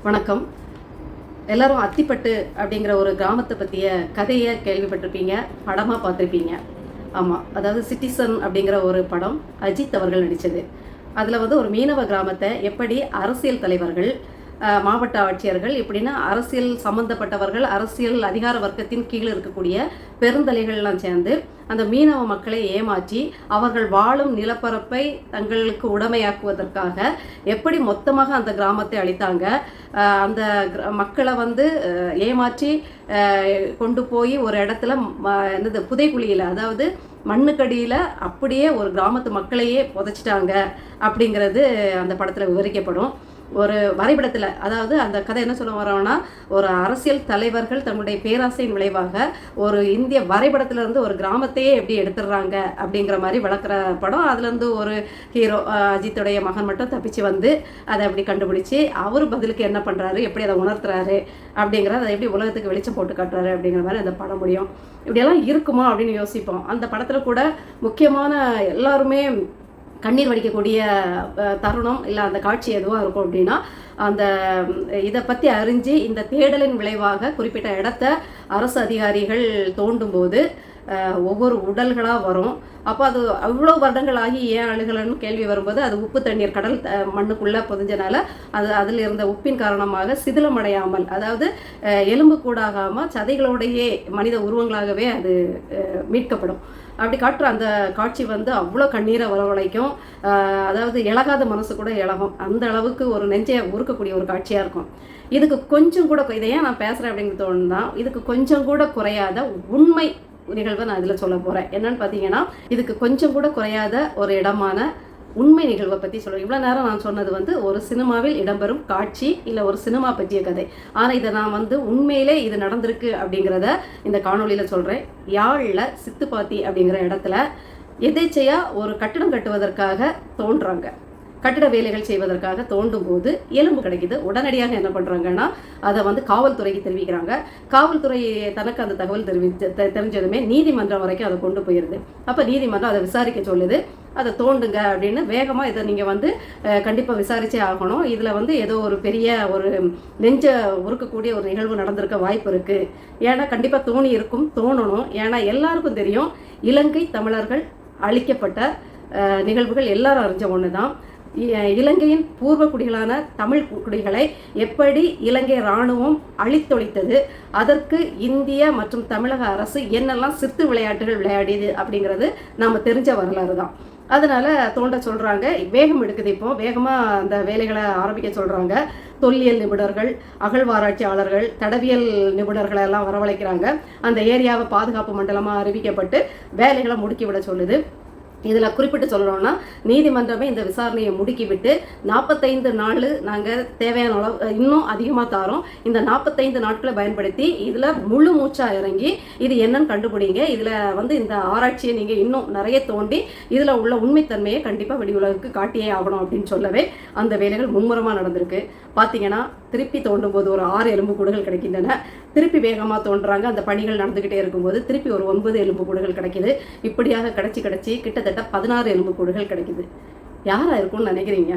வணக்கம். எல்லாரும் அத்திப்பட்டு அப்படிங்கிற ஒரு கிராமத்தை பற்றிய கதையை கேள்விப்பட்டிருப்பீங்க, படமாக பார்த்துருப்பீங்க. ஆமாம், அதாவது சிட்டிசன் அப்படிங்கிற ஒரு படம் அஜித் அவர்கள் நடித்தது. அதில் வந்து ஒரு மீனவ கிராமத்தை எப்படி அரசியல் தலைவர்கள், மாவட்ட ஆட்சியர்கள் இப்படின்னா அரசியல் சம்பந்தப்பட்டவர்கள், அரசியல் அதிகார வர்க்கத்தின் கீழே இருக்கக்கூடிய பெருந்தலைகள்லாம் சேர்ந்து அந்த மீனவ மக்களை ஏமாற்றி அவர்கள் வாழும் நிலப்பரப்பை தங்களுக்கு உடைமையாக்குவதற்காக எப்படி மொத்தமாக அந்த கிராமத்தை அளித்தாங்க. அந்த மக்களை வந்து ஏமாற்றி கொண்டு போய் ஒரு இடத்துல என்னது புதைக்குழியில், அதாவது மண்ணுக்கடியில் அப்படியே ஒரு கிராமத்து மக்களையே புதைச்சிட்டாங்க அப்படிங்கிறது அந்த படத்தில் விவரிக்கப்படும். ஒரு வரைபடத்தில், அதாவது அந்த கதை என்ன சொல்ல வரோன்னா, ஒரு அரசியல் தலைவர்கள் தன்னுடைய பேராசையின் விளைவாக ஒரு இந்திய வரைபடத்திலேருந்து ஒரு கிராமத்தையே எப்படி எடுத்துடுறாங்க அப்படிங்கிற மாதிரி வளர்க்குற படம். அதுலேருந்து ஒரு ஹீரோ அஜித்துடைய மகன் மட்டும் தப்பிச்சு வந்து அதை அப்படி கண்டுபிடிச்சி அவர் பதிலுக்கு என்ன பண்ணுறாரு, எப்படி அதை உணர்த்துறாரு அப்படிங்கிறத அதை எப்படி உலகத்துக்கு வெளிச்சம் போட்டு காட்டுறாரு அப்படிங்கிற மாதிரி அந்த படம் முடியும். இப்படியெல்லாம் இருக்குமா அப்படின்னு யோசிப்போம். அந்த படத்தில் கூட முக்கியமான எல்லாருமே கண்ணீர் வடிக்கக்கூடிய தருணம் இல்லை அந்த காட்சி எதுவாக இருக்கும் அப்படின்னா, அந்த இதை பற்றி அறிஞ்சு இந்த தேடலின் விளைவாக குறிப்பிட்ட இடத்த அரசு அதிகாரிகள் தோண்டும் போது ஒவ்வொரு உடல்களாக வரும். அப்போ அது அவ்வளோ வருடங்களாகி ஏன் அழுகலன்னு கேள்வி வரும்போது, அது உப்பு தண்ணீர் கடல் மண்ணுக்குள்ளே புதிஞ்சனால அதில் இருந்த உப்பின் காரணமாக சிதிலமடையாமல், அதாவது எலும்பு கூடாகாமல் சதைகளோடையே மனித உருவங்களாகவே அது மீட்கப்படும். அப்படி காட்டுற அந்த காட்சி வந்து அவ்வளோ கண்ணீரை வரவழைக்கும். அதாவது இழகாத மனசு கூட இழகும், அந்த அளவுக்கு ஒரு நெஞ்சை உருக்கக்கூடிய ஒரு காட்சியாக இருக்கும். இதுக்கு கொஞ்சம் கூட, இதை ஏன் நான் பேசுகிறேன் அப்படின்னு தோணுன்னா, இதுக்கு கொஞ்சம் கூட குறையாத உண்மை நிகழ்வை நான் இதில் சொல்ல போகிறேன். என்னன்னு பார்த்தீங்கன்னா, இதுக்கு கொஞ்சம் கூட குறையாத ஒரு இடமான உண்மை நிகழ்வை பற்றி சொல்லுவேன். இவ்வளோ நேரம் நான் சொன்னது வந்து ஒரு சினிமாவில் இடம்பெறும் காட்சி இல்லை ஒரு சினிமா பற்றிய கதை. ஆனால் இதை நான் வந்து உண்மையிலே இது நடந்திருக்கு அப்படிங்கிறத இந்த காணொலியில் சொல்கிறேன். யாழில் சித்துப்பாத்தி அப்படிங்கிற இடத்துல எதேச்சையாக ஒரு கட்டிடம் கட்டுவதற்காக தோன்றாங்க. கட்டிட வேலைகள் செய்வதற்காக தோண்டும் போது எலும்பு கிடைக்குது. உடனடியாக என்ன பண்ணுறாங்கன்னா, அதை வந்து காவல்துறைக்கு தெரிவிக்கிறாங்க. காவல்துறை தனக்கு அந்த தகவல் தெரிஞ்சதுமே நீதிமன்றம் வரைக்கும் அதை கொண்டு போயிடுது. அப்போ நீதிமன்றம் அதை விசாரிக்க சொல்லுது. அதை தோண்டுங்க அப்படின்னு வேகமாக இதை நீங்கள் வந்து கண்டிப்பாக விசாரிச்சே ஆகணும். இதில் வந்து ஏதோ ஒரு பெரிய ஒரு நெஞ்ச உருக்கக்கூடிய ஒரு நிகழ்வு நடந்திருக்க வாய்ப்பு இருக்குது. ஏன்னா கண்டிப்பாக தோணி இருக்கும், தோணணும். ஏன்னா எல்லாருக்கும் தெரியும், இலங்கை தமிழர்கள் அழிக்கப்பட்ட நிகழ்வுகள் எல்லாரும் அறிஞ்ச ஒன்று தான். இலங்கையின் பூர்வ குடிகளான தமிழ் குடிகளை எப்படி இலங்கை இராணுவம் அழித்தொழித்தது, அதற்கு இந்திய மற்றும் தமிழக அரசு என்னெல்லாம் சித்து விளையாட்டுகள் விளையாடியது அப்படிங்கிறது நாம் தெரிஞ்ச வரலாறு தான். அதனால் தோண்ட சொல்கிறாங்க. வேகம் எடுக்குது. இப்போ வேகமாக அந்த வேலைகளை ஆரம்பிக்க சொல்கிறாங்க. தொல்லியல் நிபுணர்கள், அகழ்வாராய்ச்சியாளர்கள், தடவியல் நிபுணர்களை எல்லாம் வரவழைக்கிறாங்க. அந்த ஏரியாவை பாதுகாப்பு மண்டலமாக அறிவிக்கப்பட்டு வேலைகளை முடுக்கிவிட சொல்லுது. இதில் குறிப்பிட்டு சொல்லணும்னா, நீதிமன்றமே இந்த விசாரணையை முடுக்கிவிட்டு 45 நாள் நாங்கள் தேவையான அளவு இன்னும் அதிகமாக தரோம், இந்த 45 நாட்களை பயன்படுத்தி இதில் முழு மூச்சாக இறங்கி இது என்னன்னு கண்டுபிடிங்க, இதில் வந்து இந்த ஆராய்ச்சியை நீங்கள் இன்னும் நிறைய தோண்டி இதில் உள்ள உண்மைத்தன்மையை கண்டிப்பாக வெளி உலகுக்கு காட்டியே ஆகணும் அப்படின்னு சொல்லவே அந்த வேலைகள் மும்முரமாக நடந்திருக்கு. பார்த்தீங்கன்னா திருப்பி தோண்டும் போது ஒரு 6 எலும்புக்கூடுகள் கிடைக்கின்றன. திருப்பி வேகமாக தோன்றுறாங்க. அந்த பணிகள் நடந்துக்கிட்டே இருக்கும்போது திருப்பி ஒரு 9 எலும்புக்கூடுகள் கிடைக்கிது. இப்படியாக கிடச்சி கிட்டத்தட்ட 16 எலும்புக்கூடுகள் கிடைக்குது. யாராக இருக்கும்னு நினைக்கிறீங்க?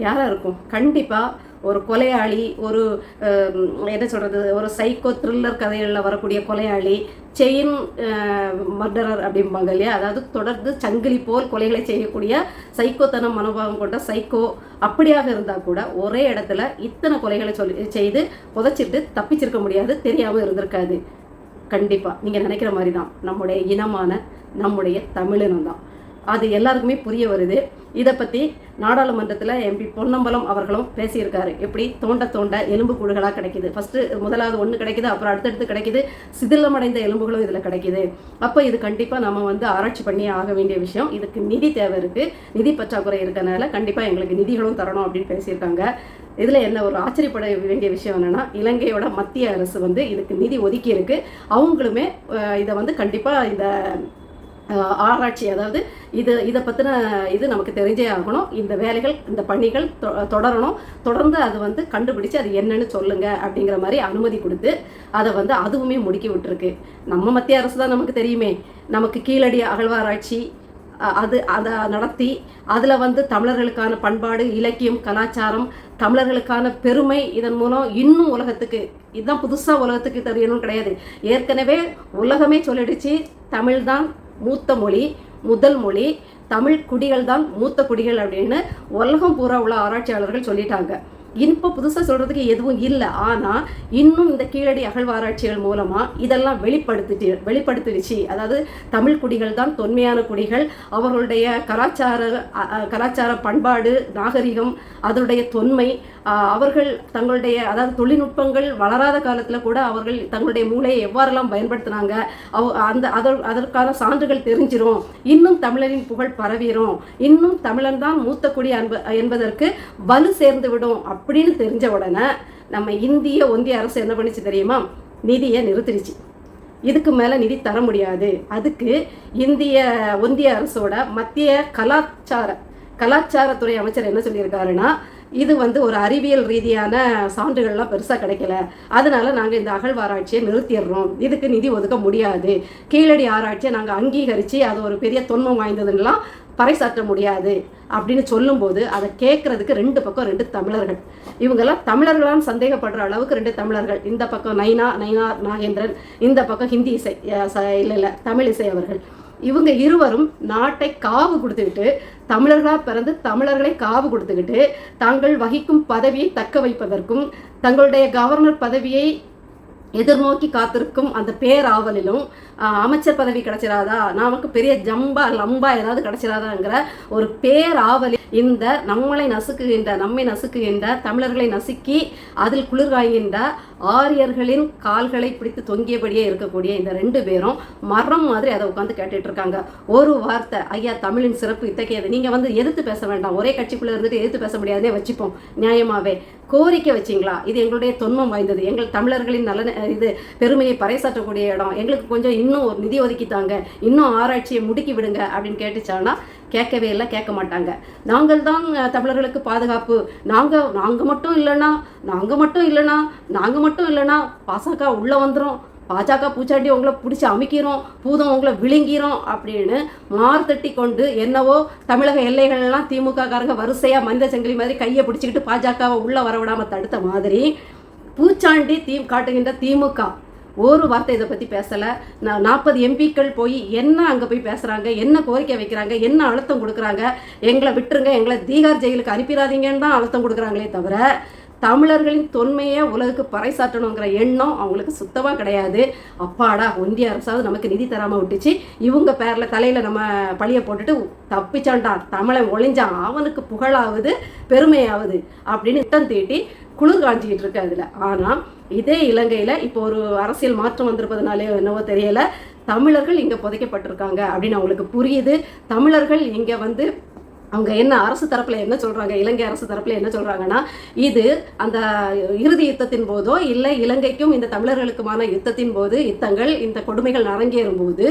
யாராக இருக்கும்? கண்டிப்பாக ஒரு கொலையாளி, ஒரு என்ன சொல்கிறது, ஒரு சைக்கோ த்ரில்லர் கதைகளில் வரக்கூடிய கொலையாளி, செயின் மர்டரர் அப்படிம்பாங்க இல்லையா, அதாவது தொடர்ந்து சங்கிலி போல் கொலைகளை செய்யக்கூடிய சைக்கோத்தனம் மனோபாவம் கொண்ட சைக்கோ அப்படியாக இருந்தால் கூட ஒரே இடத்துல இத்தனை கொலைகளை செய்து புதைச்சிட்டு தப்பிச்சிருக்க முடியாது, தெரியாமல் இருந்திருக்காது. கண்டிப்பாக நீங்கள் நினைக்கிற மாதிரி தான் நம்முடைய இனமான நம்முடைய தமிழினம் தான். அது எல்லாருக்குமே புரிய வருது. இதை பற்றி நாடாளுமன்றத்தில் எம்பி பொன்னம்பலம் அவர்களும் பேசியிருக்காரு. எப்படி தோண்ட எலும்புக்கூடுகளாக கிடைக்கிது. முதலாவது ஒன்று கிடைக்கிது, அப்புறம் அடுத்தடுத்து கிடைக்கிது, சிதிலமடைந்த எலும்புகளும் இதில் கிடைக்கிது. அப்போ இது கண்டிப்பாக நம்ம வந்து ஆராய்ச்சி பண்ணி ஆக வேண்டிய விஷயம். இதுக்கு நிதி தேவை இருக்குது, நிதி பற்றாக்குறை இருக்கிறதுனால கண்டிப்பாக எங்களுக்கு நிதிகளும் தரணும் அப்படின்னு பேசியிருக்காங்க. இதில் என்ன ஒரு ஆச்சரியப்பட வேண்டிய விஷயம் என்னென்னா, இலங்கையோட மத்திய அரசு வந்து இதுக்கு நிதி ஒதுக்கி இருக்குது. அவங்களுமே இதை வந்து கண்டிப்பாக இந்த ஆராய்ச்சி, அதாவது இதை பற்றின இது நமக்கு தெரிஞ்சே ஆகணும். இந்த வேலைகள், இந்த பணிகள் தொடரணும். தொடர்ந்து அது வந்து கண்டுபிடிச்சு அது என்னன்னு சொல்லுங்க அப்படிங்கிற மாதிரி அனுமதி கொடுத்து அதை வந்து அதுவுமே முடுக்கி விட்டுருக்கு. நம்ம மத்திய அரசு தான் நமக்கு தெரியுமே. நமக்கு கீழடி அகழ்வாராய்ச்சி அதை நடத்தி அதில் வந்து தமிழர்களுக்கான பண்பாடு, இலக்கியம், கலாச்சாரம், தமிழர்களுக்கான பெருமை இதன் மூலம் இன்னும் உலகத்துக்கு, இதுதான் புதுசாக உலகத்துக்கு தெரியணும்னு கிடையாது. ஏற்கனவே உலகமே சொல்லிடுச்சு, தமிழ் தான் மூத்த மொழி, முதல் மொழி, தமிழ் குடிகள் தான் மூத்த குடிகள் அப்படின்னு உலகம் பூரா உள்ள ஆராய்ச்சியாளர்கள் சொல்லிட்டாங்க. இப்போ புதுசாக சொல்கிறதுக்கு எதுவும் இல்லை. ஆனால் இன்னும் இந்த கீழடி அகழ்வாராய்ச்சிகள் மூலமாக இதெல்லாம் வெளிப்படுத்திடுச்சு. அதாவது தமிழ் குடிகள் தான் தொன்மையான குடிகள், அவர்களுடைய கலாச்சார பண்பாடு, நாகரிகம், அதனுடைய தொன்மை, அவர்கள் தங்களுடைய அதாவது தொழில்நுட்பங்கள் வளராத காலத்தில் கூட அவர்கள் தங்களுடைய மூளையை எவ்வாறெல்லாம் பயன்படுத்தினாங்க, அதற்கான சான்றுகள் தெரிஞ்சிரும். இன்னும் தமிழரின் புகழ் பரவிடும், இன்னும் தமிழன் தான் மூத்த குடி என்பதற்கு வலு சேர்ந்து விடும் அப்படின்னு தெரிஞ்ச உடனே நம்ம ஒன்றிய அரசு என்ன பண்ணிச்சு தெரியுமா? நிதியை நிறுத்திடுச்சு. இதுக்கு மேலே நிதி தர முடியாது. அதுக்கு ஒன்றிய அரசோட மத்திய கலாச்சாரத்துறை அமைச்சர் என்ன சொல்லியிருக்காருன்னா, இது ஒரு அறிவியல் ரீதியான சான்றுகள்லாம் பெருசாக கிடைக்கல, அதனால நாங்கள் இந்த அகழ்வாராய்ச்சியை நிறுத்திடுறோம், இதுக்கு நிதி ஒதுக்க முடியாது, கீழடி ஆராய்ச்சியை நாங்கள் அங்கீகரித்து அது ஒரு பெரிய தொன்மம் வாய்ந்ததுன்னெலாம் பறைசாற்ற முடியாது அப்படின்னு சொல்லும்போது அதை கேட்கறதுக்கு ரெண்டு பக்கம் ரெண்டு தமிழர்கள். இவங்கெல்லாம் தமிழர்களான்னு சந்தேகப்படுற அளவுக்கு ரெண்டு தமிழர்கள். இந்த பக்கம் நைனா நாகேந்திரன், இந்த பக்கம் ஹிந்தி இசை இல்லை தமிழ் இசை அவர்கள். இவங்க இருவரும் நாட்டை காவு கொடுத்துக்கிட்டு, தமிழர்களாக பிறந்து தமிழர்களை காவு கொடுத்துக்கிட்டு, தாங்கள் வகிக்கும் பதவியை தக்க வைப்பதற்கும் தங்களுடைய கவர்னர் பதவியை எதிர்நோக்கி காத்திருக்கும் அந்த பேராவலிலும் அமைச்சர் பதவி கிடைச்சிடாதா, நமக்கு பெரிய லம்பா ஏதாவது கிடைச்சிடாதாங்கிற ஒரு பேராவலில் இந்த நம்மை நசுக்குகின்ற தமிழர்களை நசுக்கி அதில் குளிர்காய்கின்ற ஆரியர்களின் கால்களை பிடித்து தொங்கியபடியே இருக்கக்கூடிய இந்த ரெண்டு பேரும் மரம் மாதிரி அதை உட்காந்து கேட்டுட்டு இருக்காங்க. ஒரு வார்த்தை, ஐயா தமிழின் சிறப்பு இத்தகையது, நீங்கள் எதிர்த்து பேச வேண்டாம், ஒரே கட்சிக்குள்ளே இருந்துட்டு எதிர்த்து பேச முடியாதே வச்சுப்போம், நியாயமாகவே கோரிக்கை வச்சிங்களா, இது எங்களுடைய தொன்மம் வாய்ந்தது, எங்கள் தமிழர்களின் இது பெருமையை பறைசாற்றக்கூடிய இடம், எங்களுக்கு கொஞ்சம் இன்னும் ஒரு நிதி ஒதுக்கித்தாங்க, இன்னும் ஆராய்ச்சியை முடுக்கி விடுங்க அப்படின்னு கேட்டுச்சாங்கன்னா கேட்கவே இல்லை, கேட்க மாட்டாங்க. நாங்கள் தான் தமிழர்களுக்கு பாதுகாப்பு, நாங்கள் மட்டும் இல்லைன்னா பாசக உள்ளே வந்துடும், பாஜக பூச்சாண்டி உங்களை பிடிச்சி அமைக்கிறோம், பூதம் உங்களை விழுங்கிறோம் அப்படின்னு மார்த்தட்டி கொண்டு என்னவோ தமிழக எல்லைகள்லாம் திமுக காரங்க வரிசையாக மனித சங்கிலி மாதிரி கையை பிடிச்சிக்கிட்டு பாஜகவை உள்ளே வரவிடாமல் தடுத்த மாதிரி பூச்சாண்டி காட்டுகின்ற திமுக ஒரு வார்த்தை இதை பற்றி பேசலை. 40 எம்பிக்கள் போய் என்ன அங்கே போய் பேசுகிறாங்க, என்ன கோரிக்கை வைக்கிறாங்க, என்ன அழுத்தம் கொடுக்குறாங்க, எங்களை விட்டுருங்க, எங்களை தீகார் ஜெயிலுக்கு அனுப்பிடாதீங்கன்னு தான் அழுத்தம் கொடுக்குறாங்களே தவிர தமிழர்களின் தொன்மையை உலகுக்கு பறைசாற்றணுங்கிற எண்ணம் அவங்களுக்கு சுத்தமாக கிடையாது. அப்பாடா ஒன்றிய அரசாவது நமக்கு நிதி தராமல் விட்டுச்சு, இவங்க பேரில் தலையில் நம்ம பழியை போட்டுட்டு தப்பிச்சான்டா, தமிழன் ஒளிஞ்சான், அவனுக்கு புகழாவது பெருமையாவது அப்படின்னு திட்டம் தீட்டி குளிர் காஞ்சிக்கிட்டு இருக்கு அதில். ஆனால் இதே இலங்கையில் இப்போ ஒரு அரசியல் மாற்றம் வந்திருப்பதுனாலே என்னவோ தெரியலை, தமிழர்கள் இங்கே புதைக்கப்பட்டிருக்காங்க அப்படின்னு அவங்களுக்கு புரியுது. தமிழர்கள் இங்கே அவங்க என்ன அரசு தரப்பில் என்ன சொல்கிறாங்க, இலங்கை அரசு தரப்பில் என்ன சொல்கிறாங்கன்னா, இது அந்த இறுதி யுத்தத்தின் போதோ இல்லை இலங்கைக்கும் இந்த தமிழர்களுக்குமான யுத்தத்தின் போது இந்த கொடுமைகள் அரங்கேறும்போது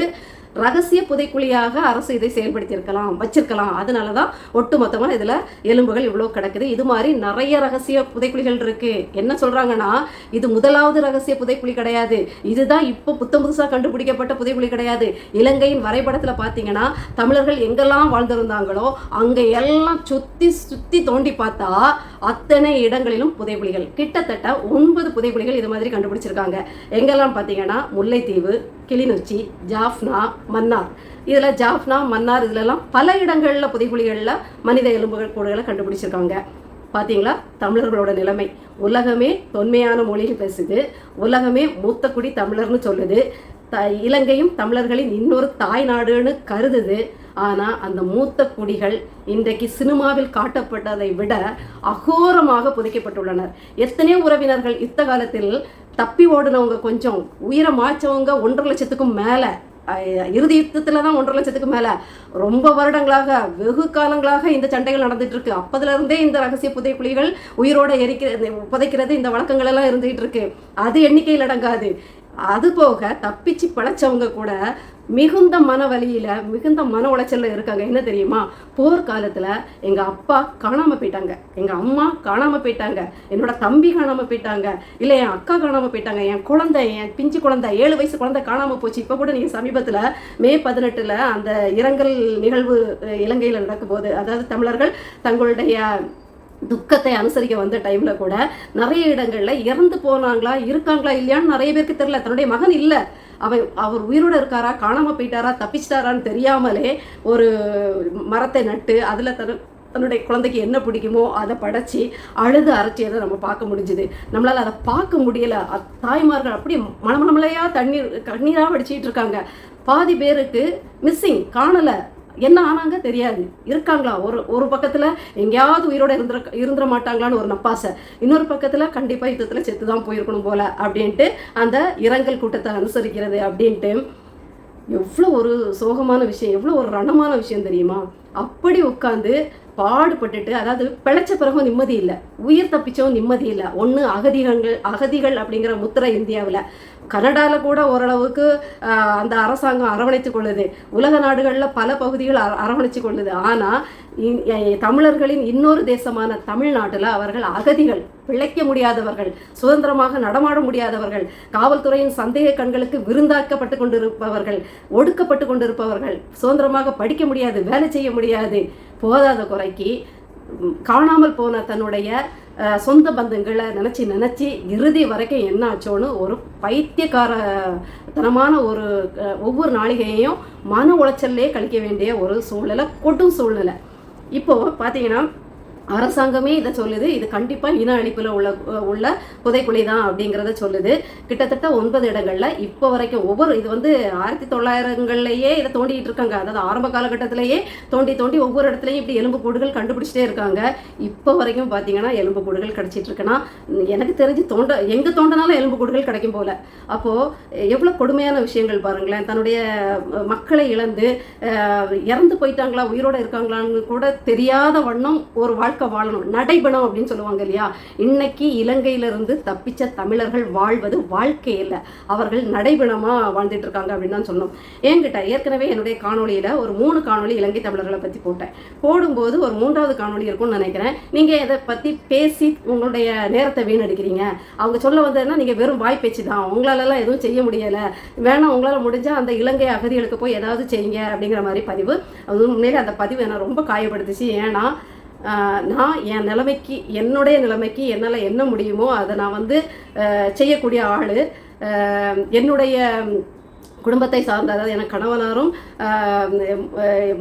ரகசிய புதைக்குழியாக அரசு இதை வச்சிருக்கலாம். அதனால தான் ஒட்டுமொத்தமாக இதில் எலும்புகள் இவ்வளோ கிடக்குது. இது மாதிரி நிறைய ரகசிய புதைக்குழிகள் இருக்குது. என்ன சொல்கிறாங்கன்னா, இது முதலாவது ரகசிய புதைக்குழி கிடையாது, இதுதான் இப்போ புதுசாக கண்டுபிடிக்கப்பட்ட புதைக்குழி கிடையாது. இலங்கையின் வரைபடத்தில் பார்த்தீங்கன்னா தமிழர்கள் எங்கெல்லாம் வாழ்ந்திருந்தாங்களோ அங்கே எல்லாம் சுற்றி தோண்டி பார்த்தா அத்தனை இடங்களிலும் புதைக்குழிகள், கிட்டத்தட்ட 9 புதைக்குழிகள் இது மாதிரி கண்டுபிடிச்சிருக்காங்க. எங்கெல்லாம் பார்த்தீங்கன்னா முல்லைத்தீவு, கிளிநொச்சி, ஜாஃப்னா, மன்னார். இதில் ஜாஃப்னா, மன்னார் இதிலெல்லாம் பல இடங்களில் புதைக்குழிகளில் மனித எலும்புகள் கூடுகளை கண்டுபிடிச்சிருக்காங்க. பார்த்தீங்களா தமிழர்களோட நிலைமை? உலகமே தொன்மையான மொழியில் பேசுது, உலகமே மூத்த குடி தமிழர்னு சொல்லுது, இலங்கையும் தமிழர்களின் இன்னொரு தாய் நாடுன்னு கருதுது. ஆனால் அந்த மூத்த குடிகள் இன்றைக்கு சினிமாவில் காட்டப்பட்டதை விட அகோரமாக புதைக்கப்பட்டுள்ளனர். எத்தனையோ உறவினர்கள் யுத்த காலத்தில் தப்பி ஓடுனவங்க, கொஞ்சம் உயிரை மாய்ச்சவங்க 1.5 லட்சத்துக்கும் மேலே, இறுதி யுத்தத்தில் தான் 1.5 லட்சத்துக்கு மேலே, ரொம்ப வருடங்களாக வெகு காலங்களாக இந்த சண்டைகள் நடந்துட்டு இருக்கு. அப்போதுலேருந்தே இந்த ரகசிய புதைக்குழிகள் உயிரோட புதைக்கிறது இந்த வழக்கங்கள் எல்லாம் இருந்துகிட்டு இருக்கு. அது எண்ணிக்கையில் அடங்காது. அதுபோக தப்பிச்சு பழைச்சவங்க கூட மிகுந்த மன வலியில் மிகுந்த மன உளைச்சலில் இருக்காங்க. என்ன தெரியுமா, போர்க்காலத்தில் எங்கள் அப்பா காணாமல் போயிட்டாங்க, எங்கள் அம்மா காணாமல் போயிட்டாங்க, என்னோட தம்பி காணாமல் போயிட்டாங்க, இல்லை என் அக்கா காணாமல் போயிட்டாங்க, என் பிஞ்சு குழந்தை 7 வயசு குழந்தை காணாமல் போச்சு. இப்போ கூட நீங்கள் சமீபத்தில் மே 18 அந்த இரங்கல் நிகழ்வு இலங்கையில் நடக்கும்போது, அதாவது தமிழர்கள் தங்களுடைய துக்கத்தை அனுசரிக்க வந்த டைம்ல கூட நிறைய இடங்கள்ல இறந்து போனாங்களா இருக்காங்களா இல்லையான்னு நிறைய பேருக்கு தெரியல. தன்னுடைய மகன் இல்லை, அவர் உயிரோடு இருக்காரா, காணாம போயிட்டாரா, தப்பிச்சிட்டாரான்னு தெரியாமலே ஒரு மரத்தை நட்டு அதுல தன்னுடைய குழந்தைக்கு என்ன பிடிக்குமோ அதை படைச்சி அழுது அரைச்சியதை நம்ம பார்க்க முடிஞ்சுது. நம்மளால் அதை பார்க்க முடியல. தாய்மார்கள் அப்படி மனமலையா கண்ணீராக வடிச்சிட்டு இருக்காங்க. பாதி பேருக்கு மிஸ்ஸிங், காணலை, என்ன ஆனாங்க தெரியாது, இருக்காங்களா, ஒரு பக்கத்தில் எங்கேயாவது உயிரோடு இருந்துட மாட்டாங்களான்னு ஒரு நப்பாசை, இன்னொரு பக்கத்தில் கண்டிப்பாக யுத்தத்தில் செத்து தான் போயிருக்கணும் போல அப்படின்ட்டு அந்த இரங்கல் கூட்டத்தை அனுசரிக்கிறது அப்படின்ட்டு எவ்வளோ ஒரு சோகமான விஷயம், எவ்வளோ ஒரு ரணமான விஷயம் தெரியுமா? அப்படி உட்காந்து பாடுபட்டுட்டு, அதாவது பிழைச்ச பிறகும் நிம்மதி இல்லை, உயிர் தப்பிச்சவும் நிம்மதி இல்லை. ஒன்று அகதிகள் அப்படிங்கிற முத்திரை இந்தியாவில், கனடாவில் கூட ஓரளவுக்கு அந்த அரசாங்கம் அரவணைத்து கொள்ளுது, உலக நாடுகளில் பல பகுதிகள் அரவணைச்சு கொள்ளுது. ஆனால் தமிழர்களின் இன்னொரு தேசமான தமிழ்நாட்டில் அவர்கள் அகதிகள், பிழைக்க முடியாதவர்கள், சுதந்திரமாக நடமாட முடியாதவர்கள், காவல்துறையின் சந்தேக கண்களுக்கு விருந்தாக்கப்பட்டு கொண்டிருப்பவர்கள், ஒடுக்கப்பட்டு கொண்டிருப்பவர்கள், சுதந்திரமாக படிக்க முடியாது, வேலை செய்ய முடியாது. போதாத குறைக்கு காணாமல் போன தன்னுடைய சொந்த பந்தங்களை நினச்சி இறுதி வரைக்கும் என்ன ஆச்சோன்னு ஒரு பைத்தியக்காரத்தனமான ஒரு ஒவ்வொரு நாளிகையையும் மன உளைச்சல்லே கழிக்க வேண்டிய ஒரு சூழ்நிலை, கொடும் சூழ்நிலை. இப்போது பார்த்தீங்கன்னா அரசாங்கமே இதை சொல்லுது, இது கண்டிப்பாக இன அழிப்பில் உள்ள புதைக்குழி தான் அப்படிங்கிறத சொல்லுது. கிட்டத்தட்ட 9 இடங்களில் இப்போ வரைக்கும் இது 1900ங்கள்லேயே இதை தோண்டிகிட்டு இருக்காங்க. அதாவது ஆரம்ப காலகட்டத்திலேயே தோண்டி ஒவ்வொரு இடத்துலையும் இப்படி எலும்பு கூடுகள் கண்டுபிடிச்சிட்டே இருக்காங்க. இப்போ வரைக்கும் பார்த்தீங்கன்னா எலும்பு கூடுகள் கிடச்சிட்டு இருக்குன்னா, எனக்கு தெரிஞ்சு எங்கே தோண்டினாலும் எலும்பு கூடுகள் கிடைக்கும் போல. அப்போது எவ்வளோ கொடுமையான விஷயங்கள் பாருங்களேன். தன்னுடைய மக்களை இழந்து இறந்து போயிட்டாங்களா உயிரோடு இருக்காங்களான்னு கூட தெரியாத வண்ணம் ஒரு வாழ்க்கை வாழணும், நடைபெணம் அப்படின்னு சொல்லுவாங்க இல்லையா? இன்னைக்கு இலங்கையிலிருந்து தப்பிச்ச தமிழர்கள் வாழ்வது வாழ்க்கை இல்லை, அவர்கள் நடைபெணமாக வாழ்ந்துட்டு இருக்காங்க அப்படின்னு தான் சொன்னோம். என்கிட்ட ஏற்கனவே என்னுடைய காணொலியில் ஒரு 3 காணொலி இலங்கை தமிழர்களை பற்றி போடும்போது ஒரு 3வது காணொலி இருக்கும்னு நினைக்கிறேன். நீங்கள் இதை பற்றி பேசி உங்களுடைய நேரத்தை வீணடிக்கிறீங்க. அவங்க சொல்ல வந்ததுன்னா நீங்கள் வெறும் வாய் பேச்சு தான், உங்களாலெல்லாம் எதுவும் செய்ய முடியலை, வேணாம் உங்களால் முடிஞ்சால் அந்த இலங்கை அகதிகளுக்கு போய் ஏதாவது செய்யுங்க அப்படிங்கிற மாதிரி பதிவு. அது உண்மையிலே அந்த பதிவு என்னை ரொம்ப காயப்படுத்துச்சு. ஏன்னா நான் என் நிலைமைக்கு, என்னுடைய நிலைமைக்கு என்னால் என்ன முடியுமோ அதை நான் செய்யக்கூடிய ஆள். என்னுடைய குடும்பத்தை சார்ந்த, அதாவது எனக்கு கணவனாரும்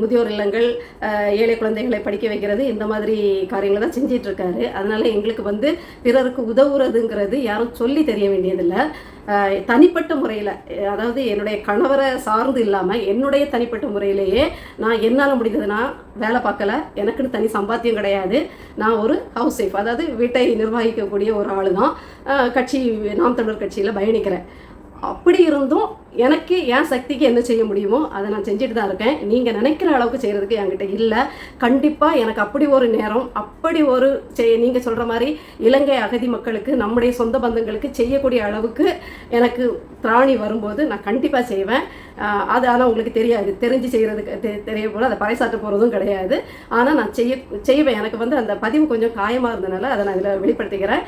முதியோர் இல்லங்கள், ஏழை குழந்தைகளை படிக்க வைக்கிறது, இந்த மாதிரி காரியங்களை தான் செஞ்சிட்ருக்காரு. அதனால் எங்களுக்கு பிறருக்கு உதவுறதுங்கிறது யாரும் சொல்லி தெரிய வேண்டியதில்லை. தனிப்பட்ட முறையில், அதாவது என்னுடைய கணவரை சார்ந்து இல்லாமல் என்னுடைய தனிப்பட்ட முறையிலேயே நான் என்னால் முடிந்ததுன்னா வேலை பார்க்கலை, எனக்குன்னு தனி சம்பாத்தியம் கிடையாது, நான் ஒரு ஹவுஸ் ஒய்ஃப், அதாவது வீட்டை நிர்வகிக்கக்கூடிய ஒரு ஆள் தான். நாம் தமிழர் கட்சியில் பயணிக்கிறேன். அப்படி இருந்தும் எனக்கு என் சக்திக்கு என்ன செய்ய முடியுமோ அதை நான் செஞ்சுட்டு தான் இருக்கேன். நீங்கள் நினைக்கிற அளவுக்கு செய்கிறதுக்கு என்கிட்ட இல்லை. கண்டிப்பாக எனக்கு அப்படி ஒரு நேரம், அப்படி ஒரு நீங்கள் சொல்கிற மாதிரி இலங்கை அகதி மக்களுக்கு, நம்முடைய சொந்த பந்தங்களுக்கு செய்யக்கூடிய அளவுக்கு எனக்கு திராணி வரும்போது நான் கண்டிப்பாக செய்வேன். அது ஆனால் உங்களுக்கு தெரியாது, தெரிஞ்சு செய்கிறதுக்கு தெரிய போல அதை பறைசாற்ற போகிறதும் கிடையாது. ஆனால் நான் செய்வேன். எனக்கு அந்த பதிவு கொஞ்சம் காயமாக இருந்தனால அதை நான் இதில் வெளிப்படுத்திக்கிறேன்.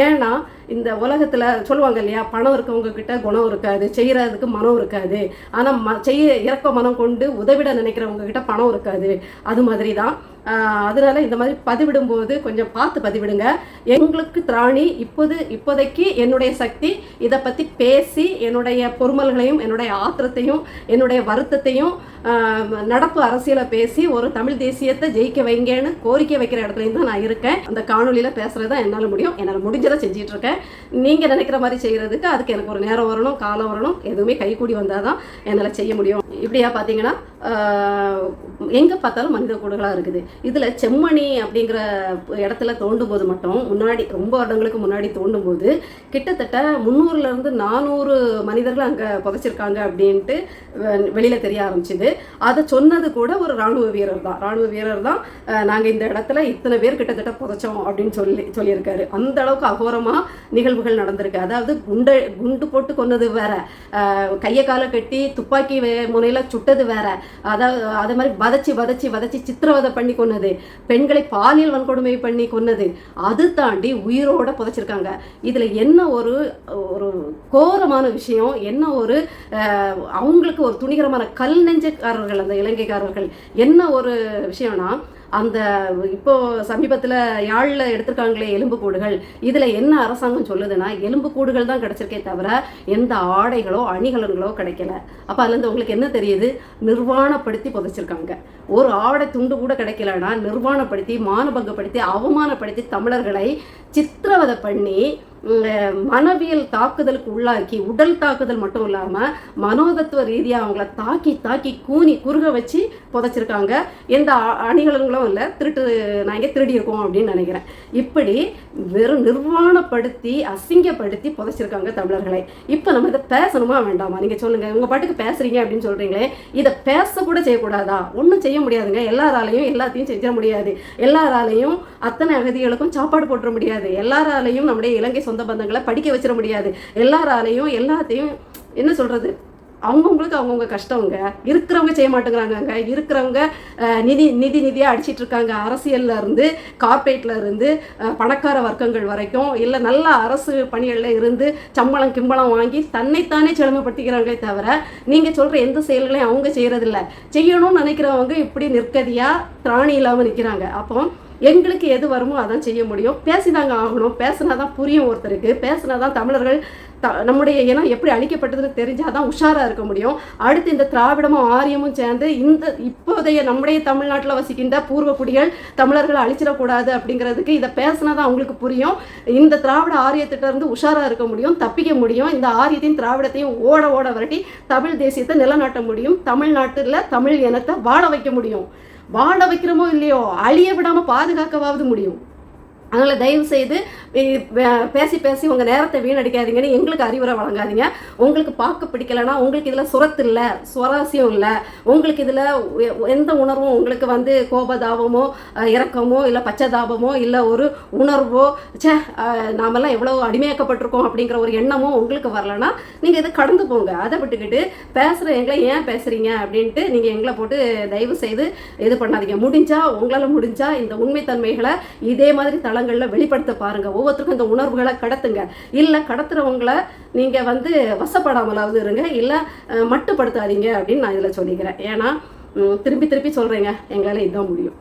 ஏன்னா இந்த உலகத்தில் சொல்லுவாங்க இல்லையா, பணம் இருக்கவங்க கிட்ட குணம் இருக்காது, செய்கிறதுக்கு மனம் இருக்காது. ஆனால் இறக்க மனம் கொண்டு உதவிட நினைக்கிறவங்க கிட்ட பணம் இருக்காது. அது மாதிரி தான். அதனால இந்த மாதிரி பதிவிடும்போது கொஞ்சம் பார்த்து பதிவிடுங்க. எங்களுக்கு திராணி இப்போதைக்கு என்னுடைய சக்தி இதை பற்றி பேசி என்னுடைய பொறுமல்களையும் என்னுடைய ஆத்திரத்தையும் என்னுடைய வருத்தத்தையும் நடப்பு அரசியலை பேசி ஒரு தமிழ் தேசியத்தை ஜெயிக்க வைங்கன்னு கோரிக்கை வைக்கிற இடத்துலையும் தான் நான் இருக்கேன். அந்த காணொலியில் பேசுகிறது தான் என்னால் முடியும். என்னால் முடிஞ்சதை செஞ்சிட்ருக்கேன். நீங்கள் நினைக்கிற மாதிரி செய்கிறதுக்கு அதுக்கு எனக்கு ஒரு நேரம் வரணும், காலம் வரணும், எதுவுமே கைக்கூடி வந்தால் தான் என்னால் செய்ய முடியும். இப்படியா பார்த்தீங்கன்னா எங்கே பார்த்தாலும் மனித கூடுகளாக இருக்குது. இதில் செம்மணி அப்படிங்கிற இடத்துல தோண்டும் போது மட்டும் முன்னாடி ரொம்ப வருடங்களுக்கு முன்னாடி தோண்டும் போது கிட்டத்தட்ட 300லேருந்து 400 மனிதர்கள் அங்கே புதைச்சிருக்காங்க அப்படின்ட்டு வெளியில் தெரிய ஆரம்பிச்சுது. அதை சொன்னது கூட ஒரு இராணுவ வீரர் தான் நாங்கள் இந்த இடத்துல இத்தனை பேர் கிட்டத்தட்ட புதைச்சோம் அப்படின்னு சொல்லியிருக்காரு. அந்த அளவுக்கு அகோரமாக நிகழ்வுகள் நடந்திருக்கு. அதாவது குண்டு போட்டு கொன்னது வேற, கையை காலை கட்டி துப்பாக்கி முனையில் சுட்டது வேற, அதாவது அதே மாதிரி வதச்சி சித்திரவதை பண்ணி கொன்னது, பெண்களை பாலியல் வன்கொடுமை பண்ணி கொன்னது, அது தாண்டி உயிரோட புதைச்சிருக்காங்க. இதில் என்ன ஒரு கோரமான விஷயம், என்ன ஒரு அவங்களுக்கு ஒரு துணிகரமான கல் நெஞ்சக்காரர்கள் அந்த இலங்கைக்காரர்கள் என்ன ஒரு விஷயம்னா, அந்த இப்போ சமீபத்தில் யாழில் எடுத்திருக்காங்களே எலும்புக்கூடுகள், இதில் என்ன அரசாங்கம் சொல்லுதுன்னா எலும்புக்கூடுகள் தான் கிடைச்சிருக்கே தவிர எந்த ஆடைகளோ அணிகலன்களோ கிடைக்கல. அப்போ அதுலேருந்து உங்களுக்கு என்ன தெரியுது? நிர்வாணப்படுத்தி புதைச்சிருக்காங்க. ஒரு ஆடை துண்டு கூட கிடைக்கலன்னா நிர்வாணப்படுத்தி, மானபங்கப்படுத்தி, அவமானப்படுத்தி தமிழர்களை சித்திரவதை பண்ணி மனவியல் தாக்குதலுக்கு உள்ளாக்கி, உடல் தாக்குதல் மட்டும் இல்லாமல் மனோதத்துவ ரீதியாக அவங்கள தாக்கி தாக்கி கூனி குறுக வச்சு புதைச்சிருக்காங்க. எந்த அணிகலன்களும் இல்லை, நான் இங்கே திருடி இருக்கோம் அப்படின்னு நினைக்கிறேன். இப்படி வெறும் நிர்வாணப்படுத்தி அசிங்கப்படுத்தி புதைச்சிருக்காங்க தமிழர்களை. இப்போ நம்ம இதை பேசணுமா வேண்டாமா? நீங்கள் சொல்லுங்கள். உங்கள் பாட்டுக்கு பேசுகிறீங்க அப்படின்னு சொல்கிறீங்களே, இதை பேசக்கூட செய்யக்கூடாதா? ஒன்றும் செய்ய முடியாதுங்க. எல்லாராலையும் எல்லாத்தையும் செஞ்சிட முடியாது. எல்லாராலையும் அத்தனை அகதிகளுக்கும் சாப்பாடு போட்டுற முடியாது. எல்லாராலையும் நம்முடைய இலங்கை சொந்த பந்தங்களை படிக்க வச்சிட முடியாது. எல்லாராலையும் எல்லாத்தையும் என்ன சொல்கிறது, அவங்கவுங்களுக்கு அவங்கவுங்க கஷ்டவங்க. இருக்கிறவங்க செய்ய மாட்டேங்கிறாங்க. இருக்கிறவங்க நிதியாக அடிச்சிட்டு இருக்காங்க. அரசியலில் இருந்து, கார்பரேட்டில் இருந்து, பணக்கார வர்க்கங்கள் வரைக்கும், இல்லை நல்ல அரசு பணிகளில் இருந்து சம்பளம் கிம்பளம் வாங்கி தன்னைத்தானே செழுமைப்படுத்திக்கிறாங்களே தவிர நீங்கள் சொல்கிற எந்த செயல்களையும் அவங்க செய்கிறதில்ல. செய்யணும்னு நினைக்கிறவங்க இப்படி நிற்கதியாக திராணி இல்லாமல் நிற்கிறாங்க. அப்போ எங்களுக்கு எது வருமோ அதான் செய்ய முடியும். பேசிதாங்க ஆகணும். பேசினா தான் புரியும் ஒருத்தருக்கு. பேசினா தான் தமிழர்கள் நம்முடைய இனம் எப்படி அழிக்கப்பட்டதுன்னு தெரிஞ்சால் தான் உஷாராக இருக்க முடியும். அடுத்து இந்த திராவிடமும் ஆரியமும் சேர்ந்து இப்போதைய நம்முடைய தமிழ்நாட்டில் வசிக்கின்ற பூர்வக்குடிகள் தமிழர்களை அழிச்சிடக்கூடாது அப்படிங்கிறதுக்கு இதை பேசினா தான் அவங்களுக்கு புரியும். இந்த திராவிட ஆரியத்திட்ட இருந்து உஷாராக இருக்க முடியும், தப்பிக்க முடியும். இந்த ஆரியத்தையும் திராவிடத்தையும் ஓட ஓட விரட்டி தமிழ் தேசியத்தை நிலநாட்ட முடியும். தமிழ்நாட்டில் தமிழ் இனத்தை வாழ வைக்க முடியும். வாழ வைக்கிறோமோ இல்லையோ, அழிய விடாமல் பாதுகாக்கவாவது முடியும். அதனால் தயவு செய்து பேசி பேசி உங்கள் நேரத்தை வீணடிக்காதீங்கன்னு எங்களுக்கு அறிவுரை வழங்காதீங்க. உங்களுக்கு பார்க்க பிடிக்கலைன்னா, உங்களுக்கு இதில் சுரத்து இல்லை, சுவாரஸ்யம் இல்லை, உங்களுக்கு இதில் எந்த உணர்வும் உங்களுக்கு கோபதாபமோ இரக்கமோ இல்லை பச்சதாபமோ இல்லை ஒரு உணர்வோ நாமெல்லாம் எவ்வளோ அடிமையாக்கப்பட்டிருக்கோம் அப்படிங்கிற ஒரு எண்ணமோ உங்களுக்கு வரலன்னா நீங்கள் இதை கடந்து போங்க. அதை விட்டுக்கிட்டு பேசுகிற எங்களை ஏன் பேசுகிறீங்க அப்படின்ட்டு நீங்கள் எங்களை போட்டு தயவு செய்து இது பண்ணாதீங்க. உங்களால் முடிஞ்சா இந்த உண்மைத்தன்மைகளை இதே மாதிரி தளங்களில் வெளிப்படுத்த பாருங்க. ஒவ்வொருத்தருக்கும் இந்த உணர்வுகளை கடத்துங்க. இல்லை கடத்துறவங்களை நீங்கள் வசப்படாமலாவது இருங்க, இல்லை மட்டுப்படுத்தாதீங்க அப்படின்னு நான் இதில் சொல்லிக்கிறேன். ஏன்னா திருப்பி திருப்பி சொல்கிறேங்க, எங்களால் இதுதான் முடியும்.